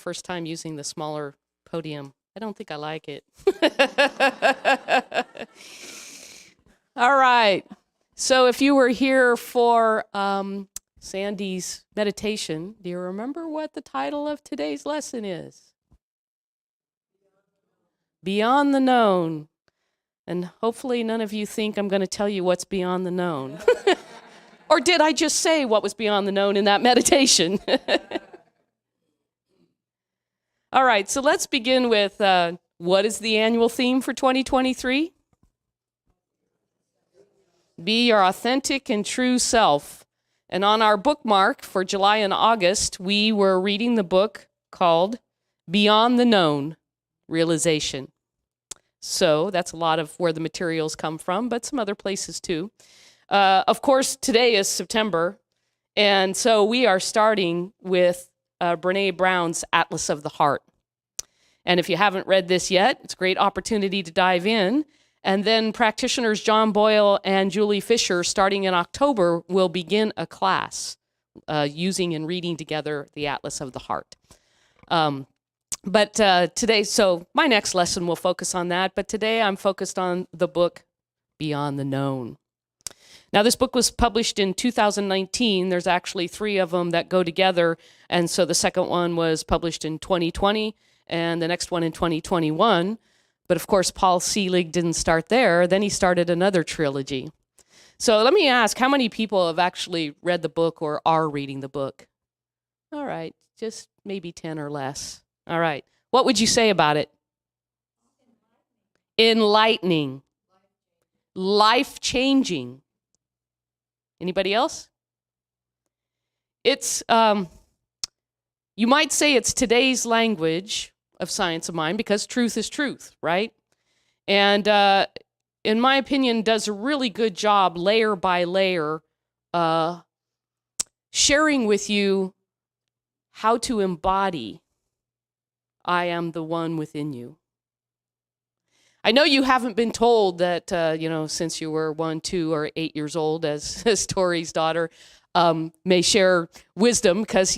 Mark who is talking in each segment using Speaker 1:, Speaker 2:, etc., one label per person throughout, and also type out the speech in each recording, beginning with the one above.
Speaker 1: first time using the smaller podium. I don't think I like it. All right. So if you were here for Sandy's meditation, do you remember what the title of today's lesson is? Beyond the known. And hopefully none of you think I'm going to tell you what's beyond the known. Or did I just say what was beyond the known in that meditation? All right, so let's begin with what is the annual theme for 2023? Be your authentic and true self. And on our bookmark for July and August, we were reading the book called Beyond the Known, Realization. So that's a lot of where the materials come from, but some other places too. Of course, today is September, and so we are starting with Brene Brown's Atlas of the Heart. And if you haven't read this yet, it's a great opportunity to dive in. And then practitioners John Boyle and Julie Fisher, starting in October, will begin a class using and reading together the Atlas of the Heart. But today, so my next lesson will focus on that, but today I'm focused on the book Beyond the Known. Now, this book was published in 2019. There's actually 3 of them that go together, and so the second one was published in 2020, and the next one in 2021. But of course, Paul Selig didn't start there. Then he started another trilogy. So let me ask, how many people have actually read the book or are reading the book? All right, just maybe 10 or less. All right. What would you say about it? Enlightening. Life-changing. Anybody else? It's, you might say it's today's language of science of mind because truth is truth, right? And in my opinion, does a really good job layer by layer sharing with you how to embody I am the one within you. I know you haven't been told that, since you were 1, 2, or 8 years old, as Tori's daughter may share wisdom, because,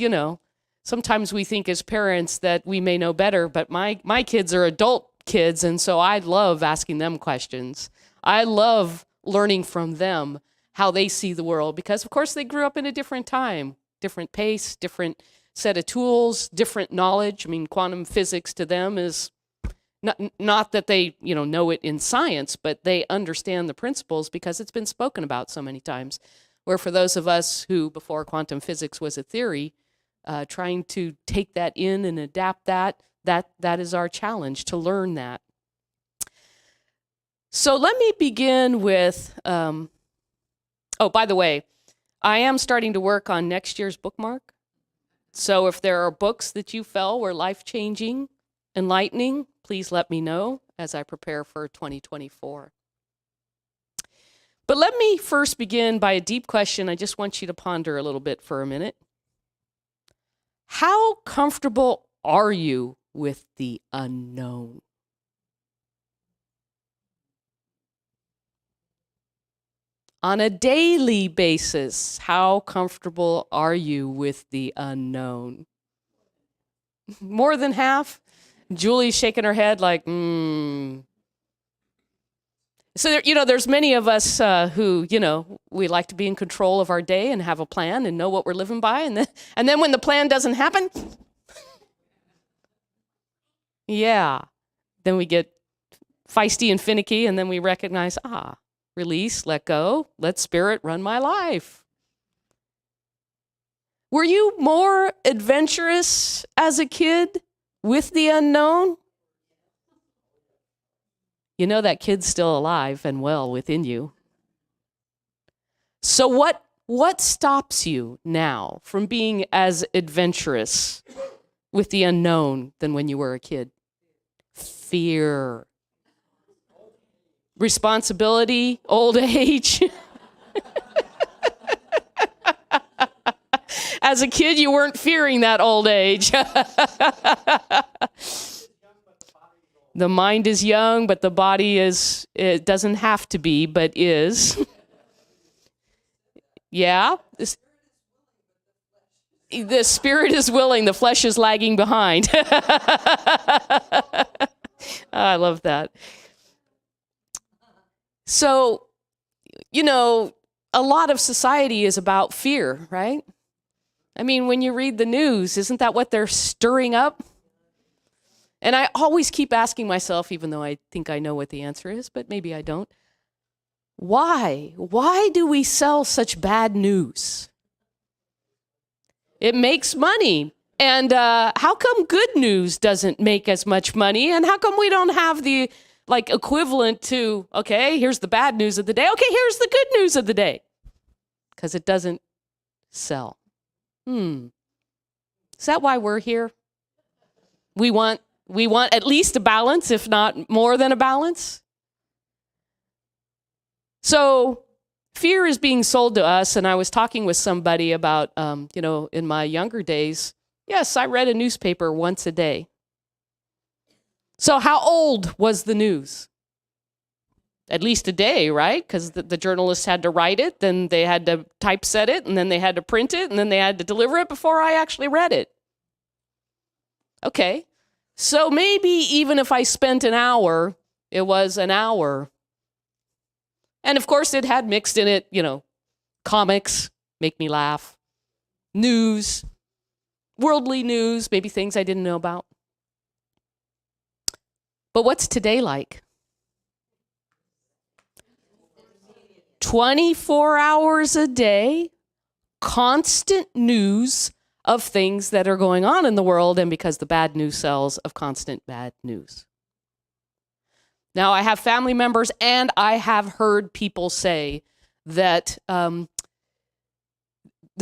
Speaker 1: sometimes we think as parents that we may know better, but my kids are adult kids, and so I love asking them questions. I love learning from them how they see the world, because, of course, they grew up in a different time, different pace, different set of tools, different knowledge. I mean, quantum physics to them is not that they, know it in science, but they understand the principles because it's been spoken about so many times. Where for those of us who, before quantum physics was a theory, trying to take that in and adapt that is our challenge, to learn that. So let me begin with, by the way, I am starting to work on next year's bookmark. So if there are books that you felt were life-changing, enlightening, please let me know as I prepare for 2024. But let me first begin by a deep question I just want you to ponder a little bit for a minute. How comfortable are you with the unknown? On a daily basis, how comfortable are you with the unknown? More than half? Julie's shaking her head like, So, there's many of us who, we like to be in control of our day and have a plan and know what we're living by. And then when the plan doesn't happen, then we get feisty and finicky, and then we recognize, release, let go, let spirit run my life. Were you more adventurous as a kid with the unknown? You know that kid's still alive and well within you. So what stops you now from being as adventurous with the unknown than when you were a kid? Fear. Responsibility, old age. As a kid, you weren't fearing that old age. The mind is young, but the body it doesn't have to be, but is. Yeah. The spirit is willing, the flesh is lagging behind. I love that. So, a lot of society is about fear, right? I mean, when you read the news, isn't that what they're stirring up? And I always keep asking myself, even though I think I know what the answer is, but maybe I don't. Why? Why do we sell such bad news? It makes money. And how come good news doesn't make as much money? And how come we don't have the equivalent to, okay, here's the bad news of the day. Okay, here's the good news of the day. Because it doesn't sell. Is that why we're here? We want at least a balance, if not more than a balance. So fear is being sold to us. And I was talking with somebody about, in my younger days, yes, I read a newspaper once a day. So how old was the news? At least a day, right? Because the journalists had to write it, then they had to typeset it, and then they had to print it, and then they had to deliver it before I actually read it. Okay, so maybe even if I spent an hour, it was an hour. And of course, it had mixed in it, comics, make me laugh, news, worldly news, maybe things I didn't know about. But what's today like? 24 hours a day, constant news of things that are going on in the world, and because the bad news sells, of constant bad news. Now, I have family members, and I have heard people say that the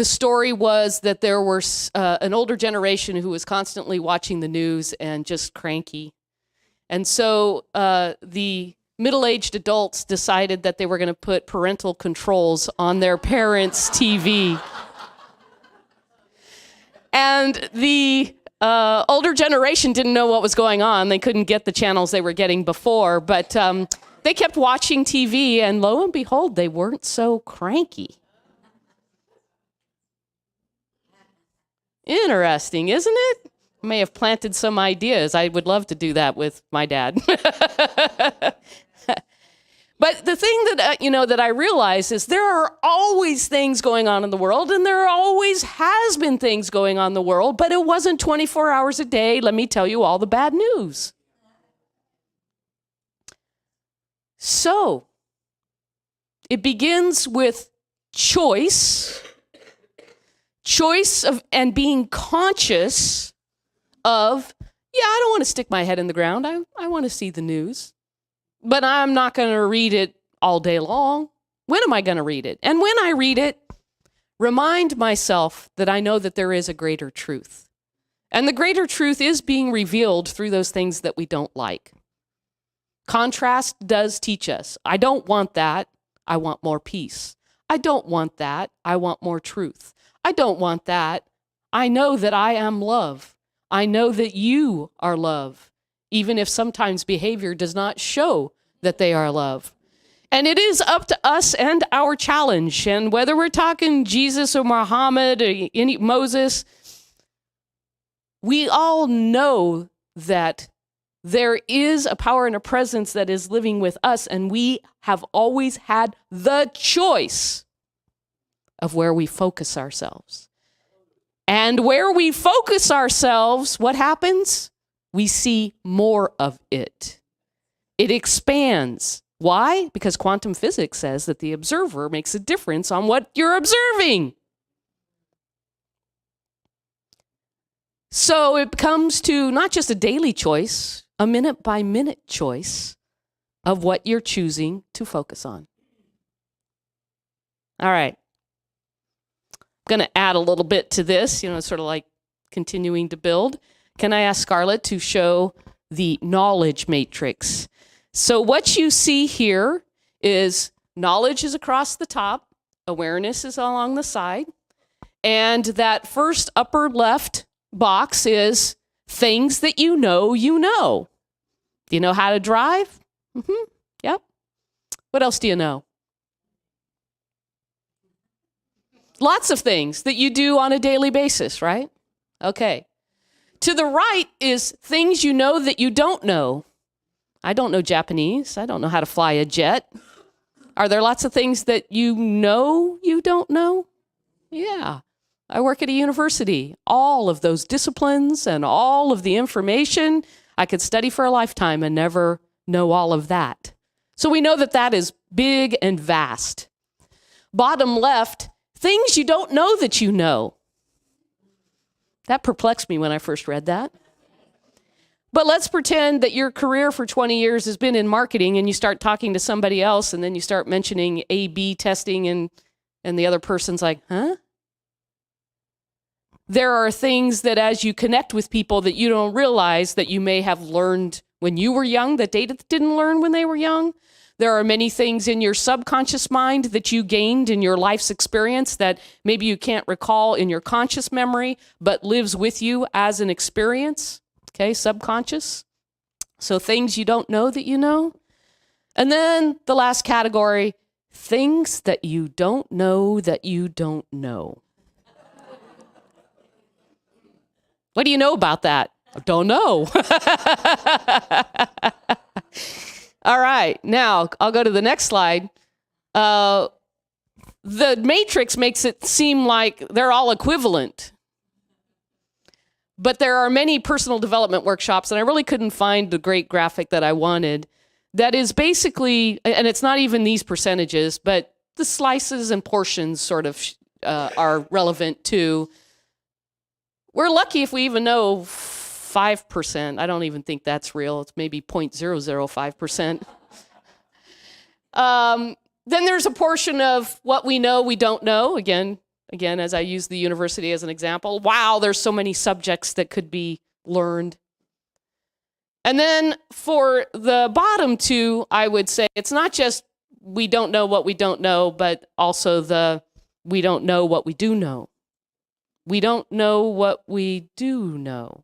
Speaker 1: story was that there were an older generation who was constantly watching the news and just cranky. And so the middle-aged adults decided that they were going to put parental controls on their parents' TV. And the older generation didn't know what was going on. They couldn't get the channels they were getting before, but they kept watching TV, and lo and behold, they weren't so cranky. Interesting, isn't it? May have planted some ideas. I would love to do that with my dad. But the thing that, that I realize is there are always things going on in the world, and there always has been things going on in the world, but it wasn't 24 hours a day. Let me tell you all the bad news. So it begins with choice of and being conscious of, I don't want to stick my head in the ground. I want to see the news. But I'm not going to read it all day long. When am I going to read it? And when I read it, remind myself that I know that there is a greater truth. And the greater truth is being revealed through those things that we don't like. Contrast does teach us. I don't want that. I want more peace. I don't want that. I want more truth. I don't want that. I know that I am love. I know that you are love, even if sometimes behavior does not show that they are love. And it is up to us and our challenge. And whether we're talking Jesus or Muhammad or Moses, we all know that there is a power and a presence that is living with us, and we have always had the choice of where we focus ourselves. And where we focus ourselves, what happens? We see more of it. It expands. Why? Because quantum physics says that the observer makes a difference on what you're observing. So it comes to not just a daily choice, a minute-by-minute choice of what you're choosing to focus on. All right. I'm going to add a little bit to this, sort of like continuing to build. Can I ask Scarlett to show the knowledge matrix? So what you see here is knowledge is across the top, awareness is along the side, and that first upper left box is things that you know you know. Do you know how to drive? Yep. What else do you know? Lots of things that you do on a daily basis, right? Okay. To the right is things you know that you don't know. I don't know Japanese. I don't know how to fly a jet. Are there lots of things that you know you don't know? Yeah. I work at a university. All of those disciplines and all of the information, I could study for a lifetime and never know all of that. So we know that that is big and vast. Bottom left, things you don't know that you know. That perplexed me when I first read that. But let's pretend that your career for 20 years has been in marketing and you start talking to somebody else and then you start mentioning A/B testing and the other person's like, huh? There are things that as you connect with people that you don't realize that you may have learned when you were young that they didn't learn when they were young. There are many things in your subconscious mind that you gained in your life's experience that maybe you can't recall in your conscious memory, but lives with you as an experience. Okay, subconscious. So things you don't know that you know. And then the last category, things that you don't know that you don't know. What do you know about that? I don't know. All right, now I'll go to the next slide. The matrix makes it seem like they're all equivalent. But there are many personal development workshops, and I really couldn't find the great graphic that I wanted. That is basically, and it's not even these percentages, but the slices and portions sort of are relevant too. We're lucky if we even know 5%. I don't even think that's real. It's maybe 0.005%. Then there's a portion of what we know we don't know. Again, as I use the university as an example, wow, there's so many subjects that could be learned. And then for the bottom two, I would say it's not just we don't know what we don't know, but also we don't know what we do know. We don't know what we do know.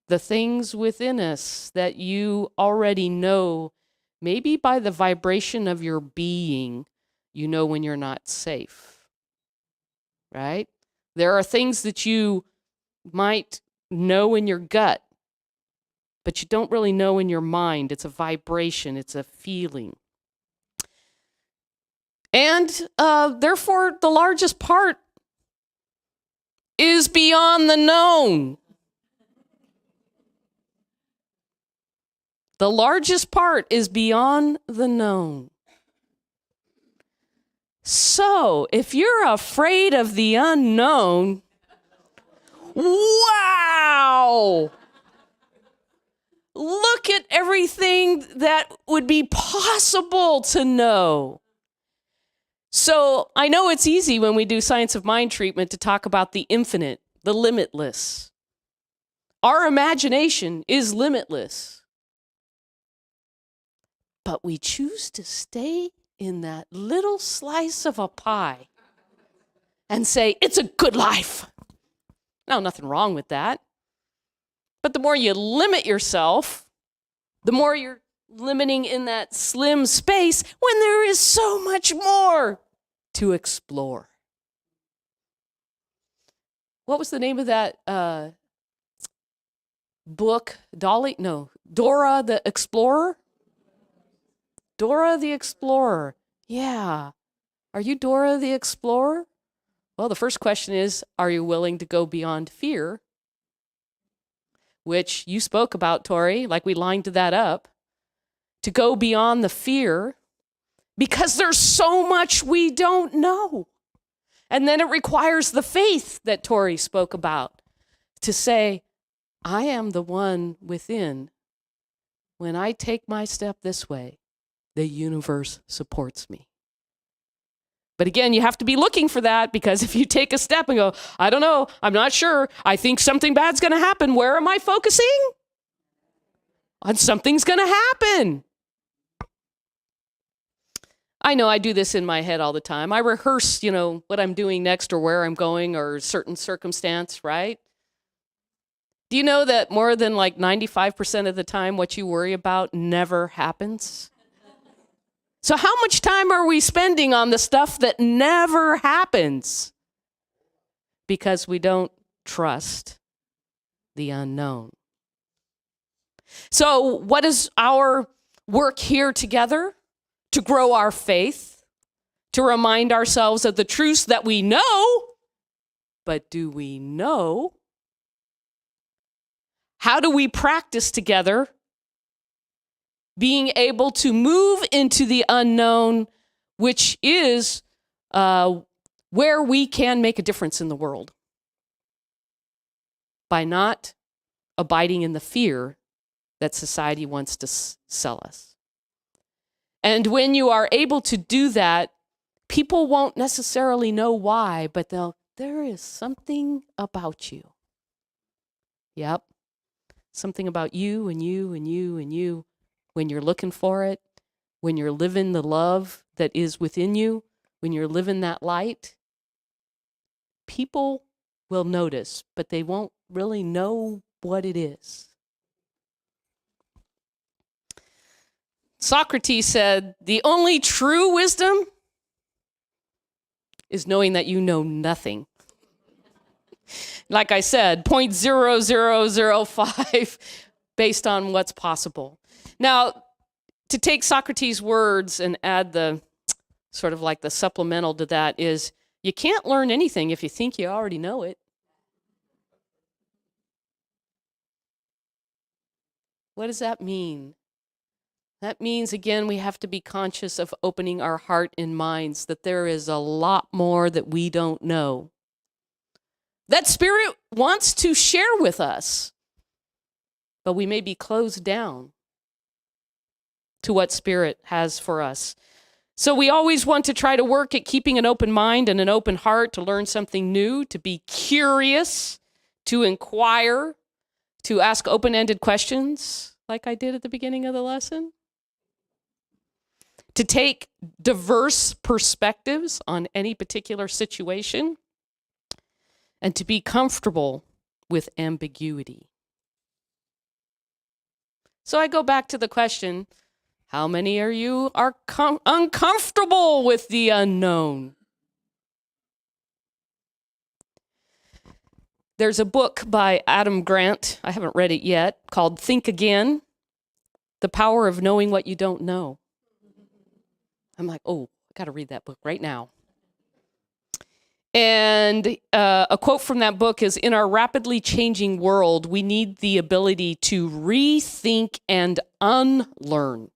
Speaker 1: The things within us that you already know, maybe by the vibration of your being, you know when you're not safe. Right? There are things that you might know in your gut, but you don't really know in your mind. It's a vibration. It's a feeling. And therefore, the largest part is beyond the known. The largest part is beyond the known. So, if you're afraid of the unknown, wow! Look at everything that would be possible to know. So, I know it's easy when we do science of mind treatment to talk about the infinite, the limitless. Our imagination is limitless. But we choose to stay in that little slice of a pie and say, it's a good life. Now, nothing wrong with that. But the more you limit yourself, the more you're limiting in that slim space when there is so much more to explore. What was the name of that book? Dora the Explorer? Dora the Explorer. Yeah. Are you Dora the Explorer? Well, the first question is, are you willing to go beyond fear? Which you spoke about, Tori, like we lined that up. To go beyond the fear, because there's so much we don't know. And then it requires the faith that Tori spoke about to say, I am the one within. When I take my step this way, the universe supports me. But again, you have to be looking for that, because if you take a step and go, I don't know, I'm not sure, I think something bad's going to happen, where am I focusing? On something's going to happen. I know I do this in my head all the time. I rehearse, what I'm doing next or where I'm going or a certain circumstance, right? Do you know that more than 95% of the time what you worry about never happens? So how much time are we spending on the stuff that never happens? Because we don't trust the unknown. So what is our work here together? To grow our faith, to remind ourselves of the truths that we know, but do we know? How do we practice together being able to move into the unknown, which is where we can make a difference in the world by not abiding in the fear that society wants to sell us? And when you are able to do that, people won't necessarily know why, but there is something about you. Yep. Something about you and you and you and you. When you're looking for it, when you're living the love that is within you, when you're living that light, people will notice, but they won't really know what it is. Socrates said, the only true wisdom is knowing that you know nothing. Like I said, 0.0005 based on what's possible. Now, to take Socrates' words and add the sort of like the supplemental to that is, you can't learn anything if you think you already know it. What does that mean? That means, again, we have to be conscious of opening our heart and minds, that there is a lot more that we don't know, that Spirit wants to share with us, but we may be closed down to what Spirit has for us. So we always want to try to work at keeping an open mind and an open heart to learn something new, to be curious, to inquire, to ask open-ended questions, like I did at the beginning of the lesson, to take diverse perspectives on any particular situation, and to be comfortable with ambiguity. So I go back to the question, how many of you are uncomfortable with the unknown? There's a book by Adam Grant, I haven't read it yet, called Think Again, The Power of Knowing What You Don't Know. I'm like, oh, I got to read that book right now. And a quote from that book is, in our rapidly changing world, we need the ability to rethink and unlearn.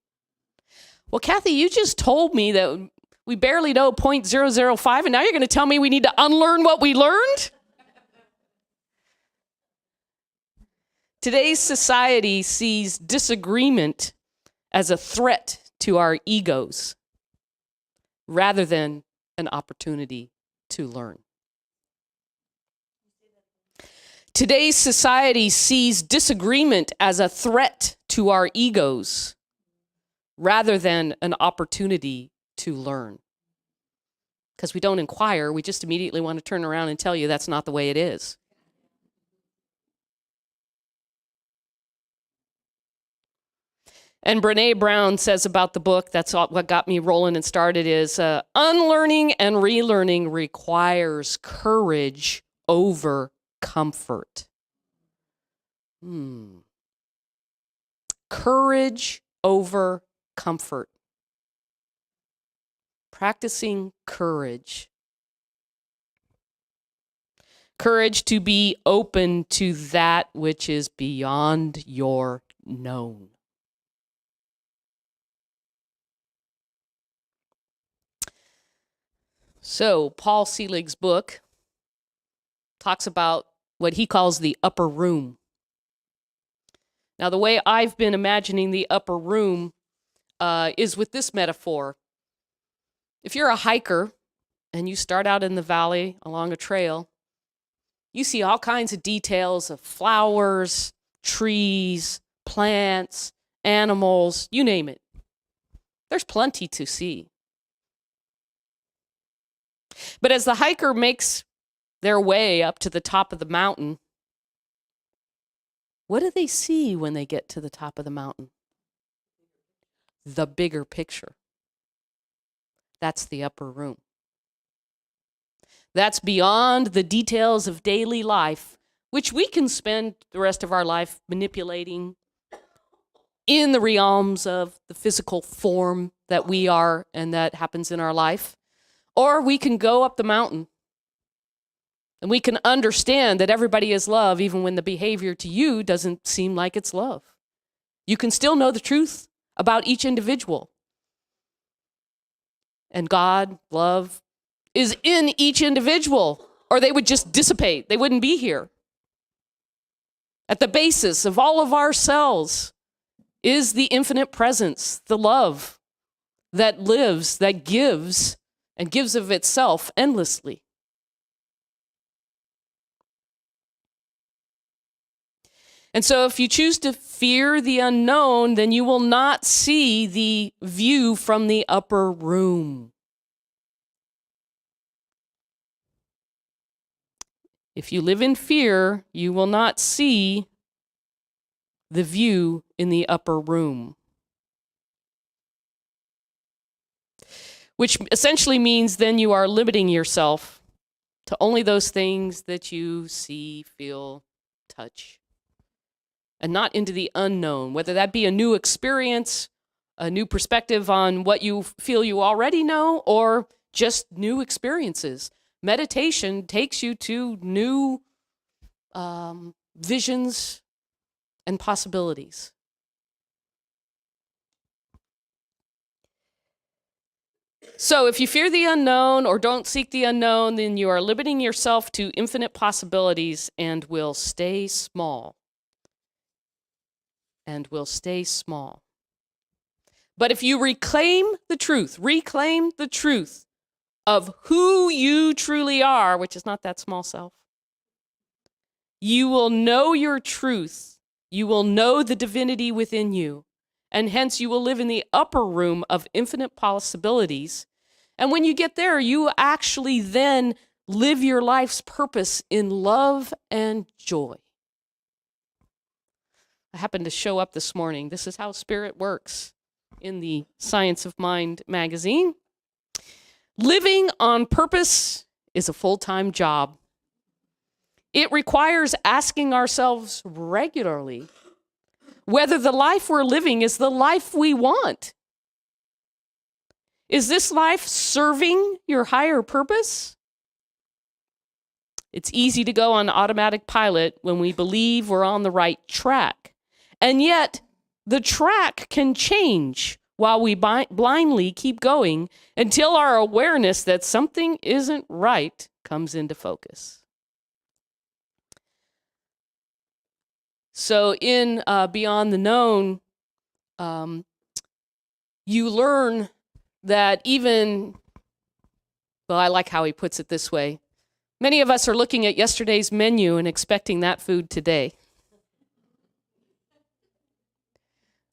Speaker 1: Well, Kathy, you just told me that we barely know 0.005, and now you're going to tell me we need to unlearn what we learned? Today's society sees disagreement as a threat to our egos rather than an opportunity to learn. Today's society sees disagreement as a threat to our egos rather than an opportunity to learn. Because we don't inquire, we just immediately want to turn around and tell you that's not the way it is. And Brene Brown says about the book, that's what got me rolling and started, is unlearning and relearning requires courage over comfort. Courage over comfort. Practicing courage. Courage to be open to that which is beyond your known. So Paul Selig's book talks about what he calls the upper room. Now, the way I've been imagining the upper room is with this metaphor. If you're a hiker and you start out in the valley along a trail, you see all kinds of details of flowers, trees, plants, animals, you name it. There's plenty to see. But as the hiker makes their way up to the top of the mountain, what do they see when they get to the top of the mountain? The bigger picture. That's the upper room. That's beyond the details of daily life, which we can spend the rest of our life manipulating in the realms of the physical form that we are and that happens in our life. Or we can go up the mountain and we can understand that everybody is love, even when the behavior to you doesn't seem like it's love. You can still know the truth about each individual. And God, love, is in each individual, or they would just dissipate. They wouldn't be here. At the basis of all of our cells is the infinite presence, the love that lives, that gives, and gives of itself endlessly. And so if you choose to fear the unknown, then you will not see the view from the upper room. If you live in fear, you will not see the view in the upper room. Which essentially means then you are limiting yourself to only those things that you see, feel, touch, and not into the unknown, whether that be a new experience, a new perspective on what you feel you already know, or just new experiences. Meditation takes you to new visions and possibilities. So if you fear the unknown or don't seek the unknown, then you are limiting yourself to infinite possibilities and will stay small. But if you reclaim the truth of who you truly are, which is not that small self, you will know your truth. You will know the divinity within you. And hence you will live in the upper room of infinite possibilities. And when you get there, you actually then live your life's purpose in love and joy. I happened to show up this morning. This is how spirit works in the Science of Mind magazine. Living on purpose is a full-time job. It requires asking ourselves regularly whether the life we're living is the life we want. Is this life serving your higher purpose? It's easy to go on automatic pilot when we believe we're on the right track. And yet, the track can change while we blindly keep going until our awareness that something isn't right comes into focus. So in Beyond the Known, you learn that I like how he puts it this way. Many of us are looking at yesterday's menu and expecting that food today.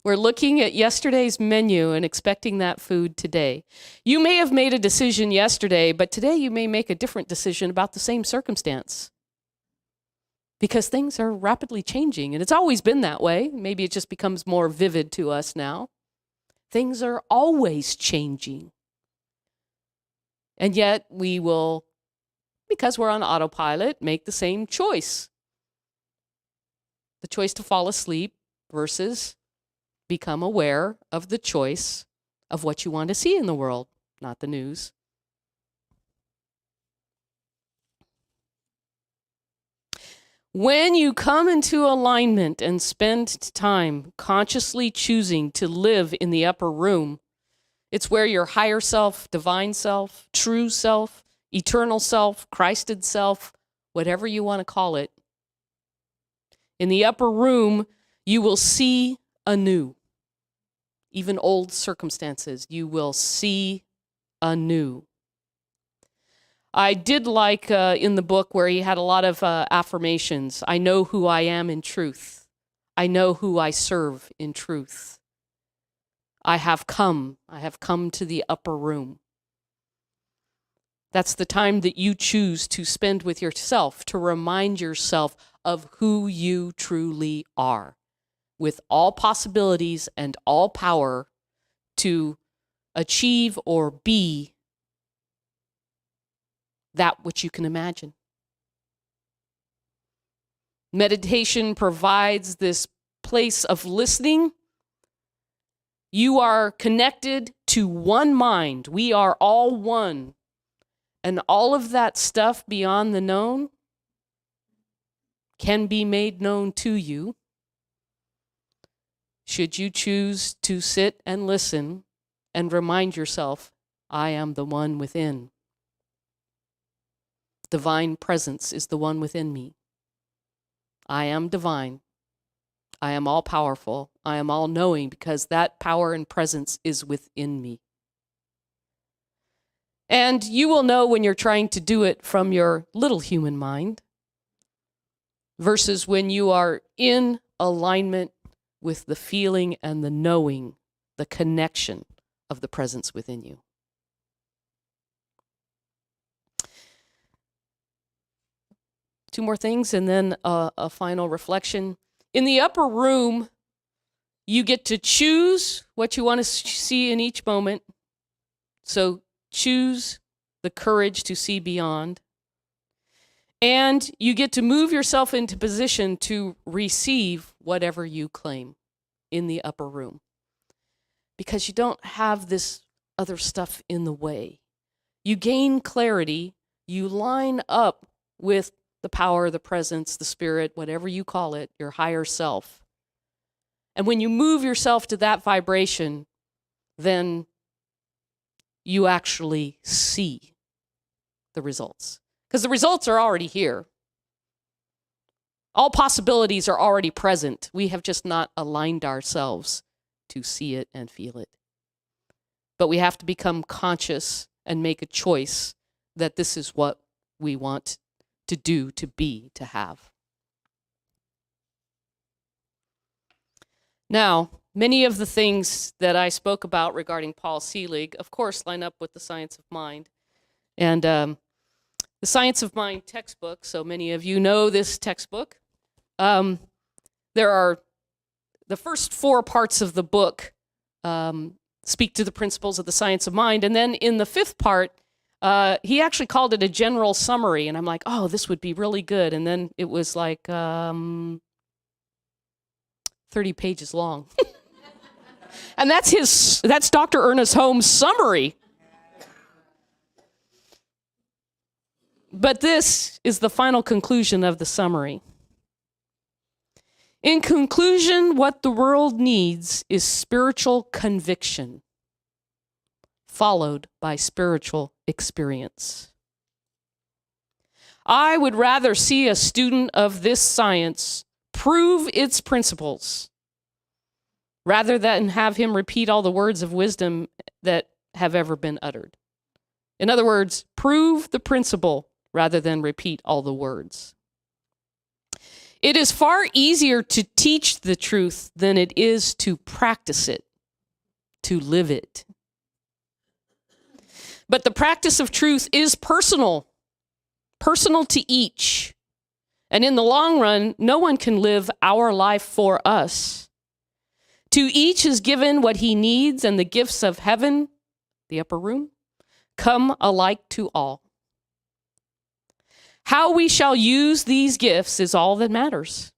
Speaker 1: We're looking at yesterday's menu and expecting that food today. You may have made a decision yesterday, but today you may make a different decision about the same circumstance. Because things are rapidly changing, and it's always been that way. Maybe it just becomes more vivid to us now. Things are always changing. And yet we will, because we're on autopilot, make the same choice. The choice to fall asleep versus become aware of the choice of what you want to see in the world, not the news. When you come into alignment and spend time consciously choosing to live in the upper room, it's where your higher self, divine self, true self, eternal self, Christed self, whatever you want to call it. In the upper room, you will see anew. Even old circumstances, you will see anew. I did like in the book where he had a lot of affirmations. I know who I am in truth. I know who I serve in truth. I have come to the upper room. That's the time that you choose to spend with yourself, to remind yourself of who you truly are, with all possibilities and all power to achieve or be that which you can imagine. Meditation provides this place of listening. You are connected to one mind. We are all one. And all of that stuff beyond the known can be made known to you should you choose to sit and listen and remind yourself, I am the one within. Divine presence is the one within me. I am divine. I am all powerful. I am all knowing because that power and presence is within me. And you will know when you're trying to do it from your little human mind versus when you are in alignment with the feeling and the knowing, the connection of the presence within you. Two more things and then a final reflection. In the upper room, you get to choose what you want to see in each moment. So choose the courage to see beyond. And you get to move yourself into position to receive whatever you claim in the upper room. Because you don't have this other stuff in the way. You gain clarity. You line up with the power, the presence, the spirit, whatever you call it, your higher self. And when you move yourself to that vibration, then you actually see the results. Because the results are already here. All possibilities are already present. We have just not aligned ourselves to see it and feel it. But we have to become conscious and make a choice that this is what we want to do, to be, to have. Now, many of the things that I spoke about regarding Paul Selig, of course, line up with the Science of Mind. And the Science of Mind textbook, so many of you know this textbook. There are the first 4 parts of the book speak to the principles of the science of mind. And then in the 5th part, he actually called it a general summary. And I'm like, oh, this would be really good. And then it was like 30 pages long. And that's Dr. Ernest Holmes' summary. But this is the final conclusion of the summary. In conclusion, what the world needs is spiritual conviction, followed by spiritual experience. I would rather see a student of this science prove its principles rather than have him repeat all the words of wisdom that have ever been uttered. In other words, prove the principle rather than repeat all the words. It is far easier to teach the truth than it is to practice it, to live it. But the practice of truth is personal to each. And in the long run, no one can live our life for us. To each is given what he needs, and the gifts of heaven, the upper room, come alike to all. How we shall use these gifts is all that matters.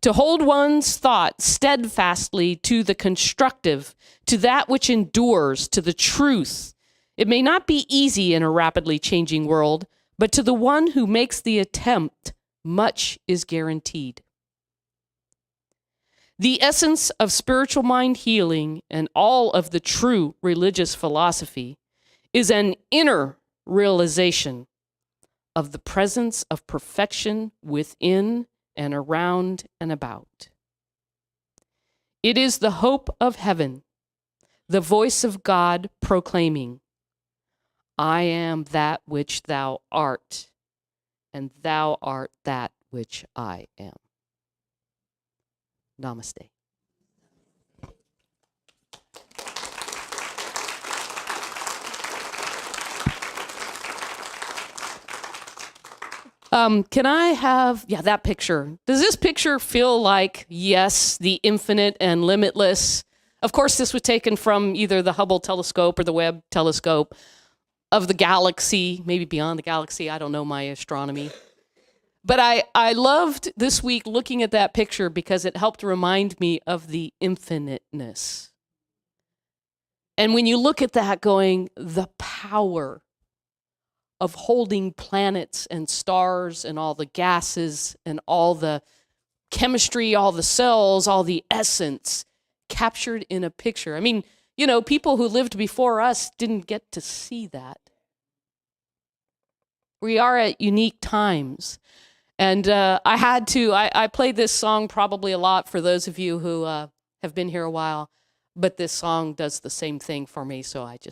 Speaker 1: To hold one's thought steadfastly to the constructive, to that which endures, to the truth. It may not be easy in a rapidly changing world, but to the one who makes the attempt, much is guaranteed. The essence of spiritual mind healing and all of the true religious philosophy is an inner realization of the presence of perfection within and around and about. It is the hope of heaven, the voice of God proclaiming, I am that which thou art, and thou art that which I am. Namaste. Can I have, that picture. Does this picture feel like, yes, the infinite and limitless? Of course, this was taken from either the Hubble telescope or the Webb telescope. of the galaxy, maybe beyond the galaxy. I don't know my astronomy. But I loved this week looking at that picture because it helped remind me of the infiniteness. And when you look at that going, the power of holding planets and stars and all the gases and all the chemistry, all the cells, all the essence captured in a picture. I mean, you know, people who lived before us didn't get to see that. We are at unique times. And I played this song probably a lot for those of you who have been here a while, but this song does the same thing for me, so I just